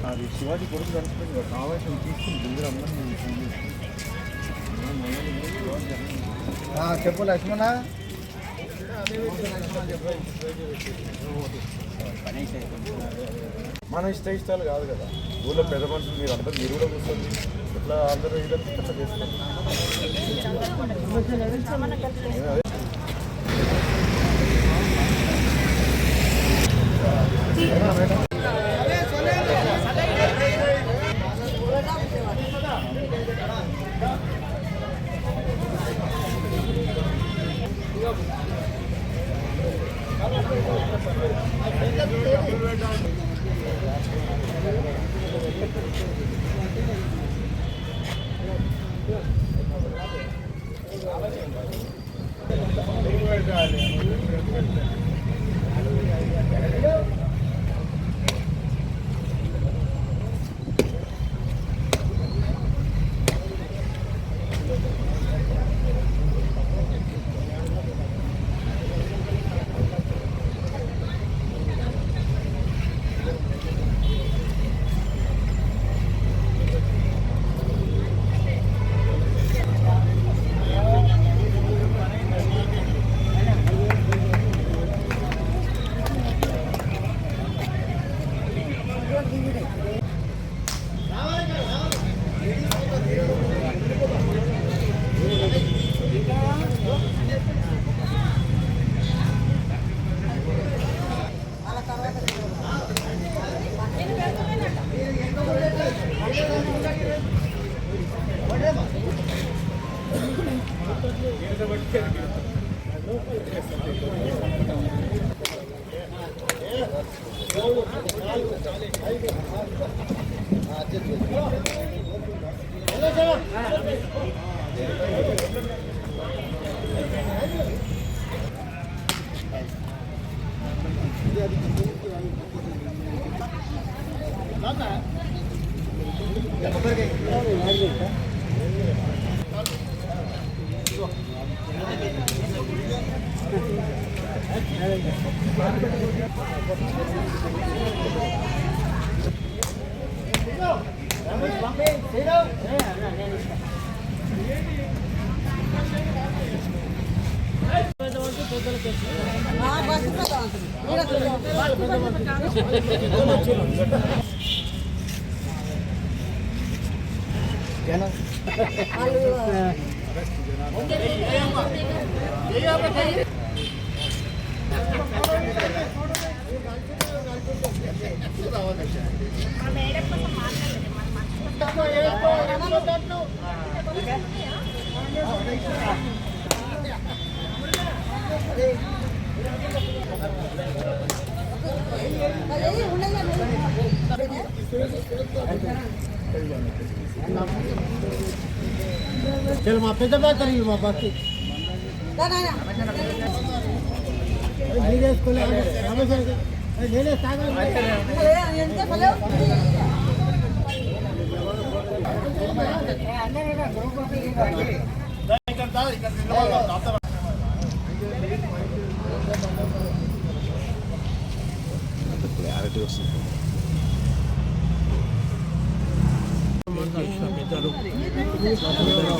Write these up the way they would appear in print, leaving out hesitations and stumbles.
అది శివాజీ కొడుకు కనిపిస్తుంది కావాల్సిన తీసుకుని ముందు చెప్పు లక్ష్మణ. మన ఇష్టాలు కాదు కదా, ఊళ్ళో పెద్ద మనుషులు మీరు అందరూ మీరు కూడా కూర్చోండి, ఇట్లా అందరూ ఇట్లా చేస్తారు. चल माँ पे दबा करेंगे माँ बाकी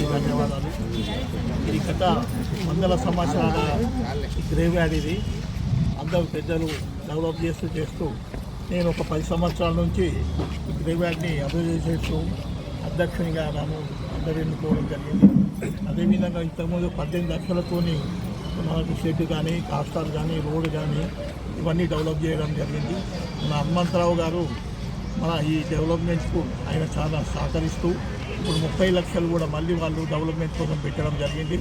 ధన్యవాదాలు. ఇది గత వందల సంవత్సరాల గ్రేవ్ యార్డ్. ఇది అందరూ పెద్దలు డెవలప్ చేస్తూ నేను ఒక 10 సంవత్సరాల నుంచి ఈ గ్రేవ్ యార్డ్ని అభివృద్ధి చేస్తూ అధ్యక్షునిగా నన్ను అందరూ ఎన్నుకోవడం జరిగింది. అదేవిధంగా ఇంతకుముందు 18 లక్షలతోని మనకు షెడ్ కానీ కాస్టాలు కానీ రోడ్డు కానీ ఇవన్నీ డెవలప్ చేయడం జరిగింది. మన హనుమంతరావు గారు మన ఈ డెవలప్మెంట్కు ఆయన చాలా సహకరిస్తూ ఇప్పుడు 30 లక్షలు కూడా మళ్ళీ వాళ్ళు డెవలప్మెంట్ కోసం పెట్టడం జరిగింది.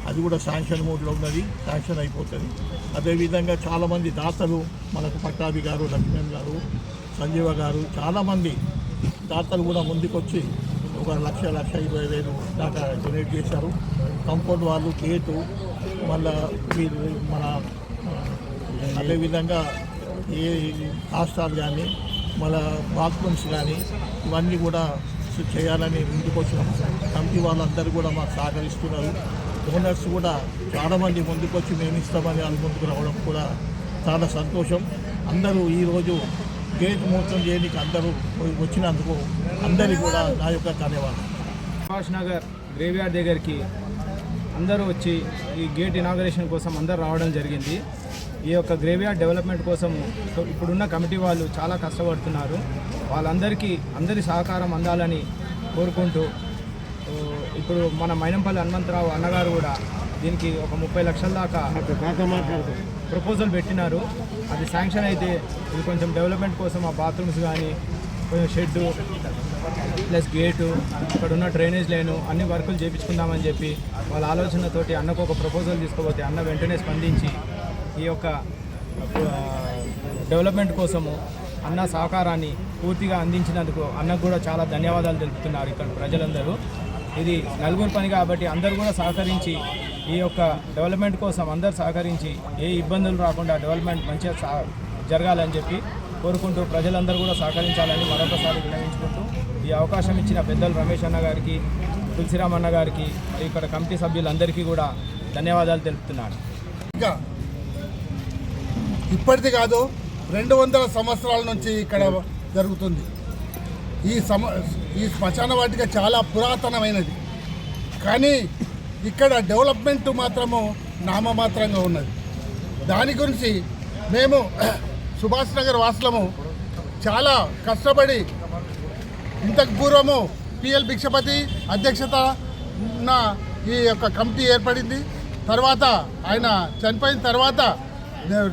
అది కూడా శాంక్షన్ మోడ్లో ఉన్నది, శాంక్షన్ అయిపోతుంది. అదేవిధంగా చాలామంది దాతలు మనకు పట్టాభి గారు, లక్ష్మణ్ గారు, సంజీవ గారు చాలామంది దాతలు కూడా ముందుకొచ్చి ఒక 1,20,000 దాకా డొనేట్ చేశారు. కంపౌండ్ వాళ్ళు, గేటు, మళ్ళా వీరు మన అదేవిధంగా ఏ హాస్టల్ కానీ మళ్ళా బాత్రూమ్స్ కానీ ఇవన్నీ కూడా చేయాలని ముందుకు వచ్చినాం. కమిటీ వాళ్ళందరూ కూడా మాకు సహకరిస్తున్నారు. డోనర్స్ కూడా చాలామంది ముందుకు వచ్చి మేము ఇస్తామని వాళ్ళు ముందుకు రావడం కూడా చాలా సంతోషం. అందరూ ఈరోజు గేట్ మోసం చేయడానికి అందరూ వచ్చినందుకు అందరికీ కూడా నా యొక్క ధన్యవాదాలు. సుభాష్ నగర్ గ్రేవ్యార్డ్ దగ్గరికి అందరూ వచ్చి ఈ గేట్ ఇనాగరేషన్ కోసం అందరూ రావడం జరిగింది. ఈ యొక్క గ్రేవ్యార్డ్ డెవలప్మెంట్ కోసం ఇప్పుడున్న కమిటీ వాళ్ళు చాలా కష్టపడుతున్నారు. వాళ్ళందరికీ అందరి సహకారం అందాలని కోరుకుంటూ ఇప్పుడు మన మైనంపల్లి హనుమంతరావు అన్నగారు కూడా దీనికి ఒక 30 లక్షల దాకా ప్రపోజల్ పెట్టినారు. అది శాంక్షన్ అయితే ఇది కొంచెం డెవలప్మెంట్ కోసం ఆ బాత్రూమ్స్ కానీ కొంచెం షెడ్డు ప్లస్ గేటు ఇక్కడ ఉన్న డ్రైనేజ్ లైను అన్ని వర్కులు చేయించుకుందామని చెప్పి వాళ్ళ ఆలోచనతోటి అన్నకు ఒక ప్రపోజల్ తీసుకోపోతే అన్న వెంటనే స్పందించి ఈ యొక్క డెవలప్మెంట్ కోసము అన్న సహకారాన్ని పూర్తిగా అందించినందుకు అన్నకు కూడా చాలా ధన్యవాదాలు తెలుపుతున్నారు ఇక్కడ ప్రజలందరూ. ఇది నలుగురు పని కాబట్టి అందరూ కూడా సహకరించి ఈ యొక్క డెవలప్మెంట్ కోసం అందరూ సహకరించి ఏ ఇబ్బందులు రాకుండా డెవలప్మెంట్ మంచిగా జరగాలని చెప్పి కోరుకుంటూ ప్రజలందరూ కూడా సహకరించాలని మరొకసారి విన్నవించుకుంటూ ఈ అవకాశం ఇచ్చిన పెద్దలు రమేష్ అన్న గారికి, తులసిరామ్ అన్న గారికి, మరి ఇక్కడ కమిటీ సభ్యులందరికీ కూడా ధన్యవాదాలు తెలుపుతున్నాను. ఇంకా ఇప్పటిది కాదు, 200 సంవత్సరాల నుంచి ఇక్కడ జరుగుతుంది. ఈ శ్మశాన వాటిక చాలా పురాతనమైనది, కానీ ఇక్కడ డెవలప్మెంట్ మాత్రము నామమాత్రంగా ఉన్నది. దాని గురించి మేము సుభాష్ నగర్ వాసులము చాలా కష్టపడి ఇంతకు పూర్వము పిఎల్ భిక్షపతి అధ్యక్షత ఈ యొక్క కమిటీ ఏర్పడింది. తర్వాత ఆయన చనిపోయిన తర్వాత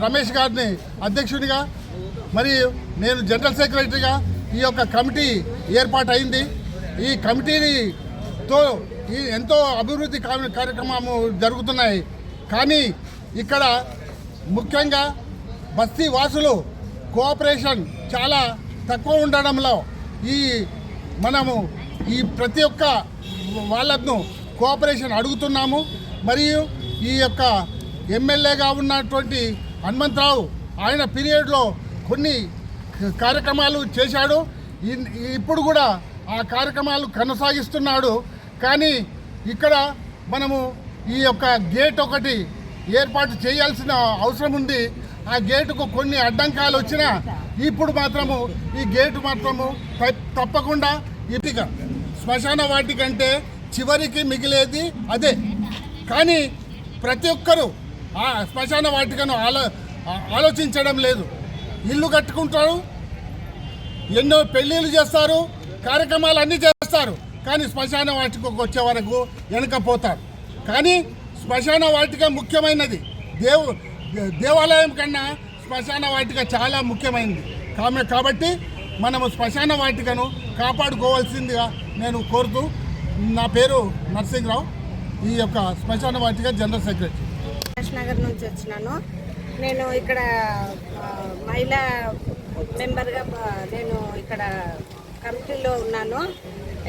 రమేష్ గారిని అధ్యక్షుడిగా మరియు నేను జనరల్ సెక్రటరీగా ఈ యొక్క కమిటీ ఏర్పాటైంది. ఈ కమిటీతో ఎంతో అభివృద్ధి కార్యక్రమాలు జరుగుతున్నాయి. కానీ ఇక్కడ ముఖ్యంగా బస్తీ వాసులు కోఆపరేషన్ చాలా తక్కువ ఉండడంలో మనము ఈ ప్రతి ఒక్క వాళ్ళను కోఆపరేషన్ అడుగుతున్నాము. మరియు ఈ యొక్క ఎమ్మెల్యేగా ఉన్నటువంటి హనుమంతరావు ఆయన పీరియడ్లో కొన్ని కార్యక్రమాలు చేశాడు. ఇప్పుడు కూడా ఆ కార్యక్రమాలు కొనసాగిస్తున్నాడు. కానీ ఇక్కడ మనము ఈ యొక్క గేట్ ఒకటి ఏర్పాటు చేయాల్సిన అవసరం ఉంది. ఆ గేటుకు కొన్ని అడ్డంకాలు వచ్చినా ఇప్పుడు మాత్రము ఈ గేటు మాత్రము తప్పకుండా ఇటుక శ్మశాన వాటికంటే చివరికి మిగిలేది అదే. కానీ ప్రతి ఒక్కరూ ఆ శ్మశాన వాటికను ఆలోచించడం లేదు. ఇల్లు కట్టుకుంటారు, ఎన్నో పెళ్ళిళ్ళు చేస్తారు, కార్యక్రమాలు అన్నీ చేస్తారు, కానీ శ్మశాన వాటికకు వచ్చే వరకు వెనకపోతారు. కానీ శ్మశాన వాటిక ముఖ్యమైనది. దేవాలయం కన్నా శ్మశాన వాటిక చాలా ముఖ్యమైనది కాబట్టి మనము శ్మశాన వాటికను కాపాడుకోవాల్సిందిగా నేను కోరుతూ, నా పేరు నరసింహరావు, ఈ యొక్క శ్మశాన వాటిక జనరల్ సెక్రటరీ. సుభాష్ నగర్ నుంచి వచ్చినాను. నేను ఇక్కడ మహిళా మెంబర్గా నేను ఇక్కడ కమిటీలో ఉన్నాను.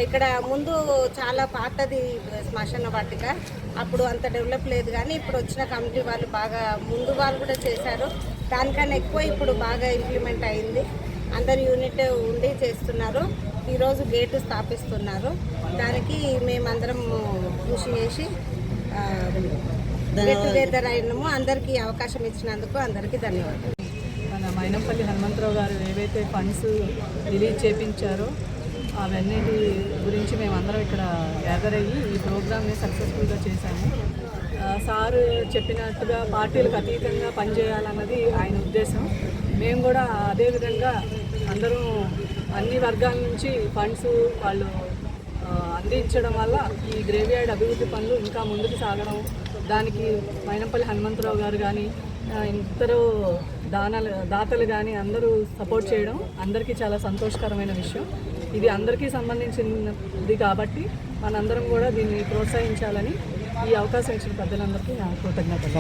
ఇక్కడ ముందు చాలా పాతది శ్మశాన వాటిక, అప్పుడు అంత డెవలప్ లేదు. కానీ ఇప్పుడు వచ్చిన కమిటీ వాళ్ళు బాగా ముందు వాళ్ళు కూడా చేశారు. దానికన్నా ఎక్కువ ఇప్పుడు బాగా ఇంప్లిమెంట్ అయింది. అందరు యూనిట్ ఉండి చేస్తున్నారు. ఈరోజు గేటు స్థాపిస్తున్నారు. దానికి మేమందరం కృషి చేసి గెట్ టుగెదర్ అయినాము. అందరికీ అవకాశం ఇచ్చినందుకు అందరికీ ధన్యవాదాలు. మన మైనంపల్లి హనుమంతరావు గారు ఏవైతే ఫండ్స్ రిలీజ్ చేయించారో అవన్నిటి గురించి మేమందరం ఇక్కడ గ్యాదర్ అయ్యి ఈ ప్రోగ్రామ్ని సక్సెస్ఫుల్గా చేశాము. సారు చెప్పినట్టుగా పార్టీలకు అతీతంగా పనిచేయాలన్నది ఆయన ఉద్దేశం. మేము కూడా అదేవిధంగా అందరం అన్ని వర్గాల నుంచి ఫండ్స్ వాళ్ళు అందించడం వల్ల ఈ గ్రేవ్యార్డ్ అభివృద్ధి పనులు ఇంకా ముందుకు సాగడం, దానికి మైనంపల్లి హనుమంతరావు గారు కానీ ఇద్దరు దాతలు కానీ అందరూ సపోర్ట్ చేయడం అందరికీ చాలా సంతోషకరమైన విషయం. ఇది అందరికీ సంబంధించింది కాబట్టి మనందరం కూడా దీన్ని ప్రోత్సహించాలని ఈ అవకాశం ఇచ్చిన పెద్దలందరికీ నా కృతజ్ఞతలు.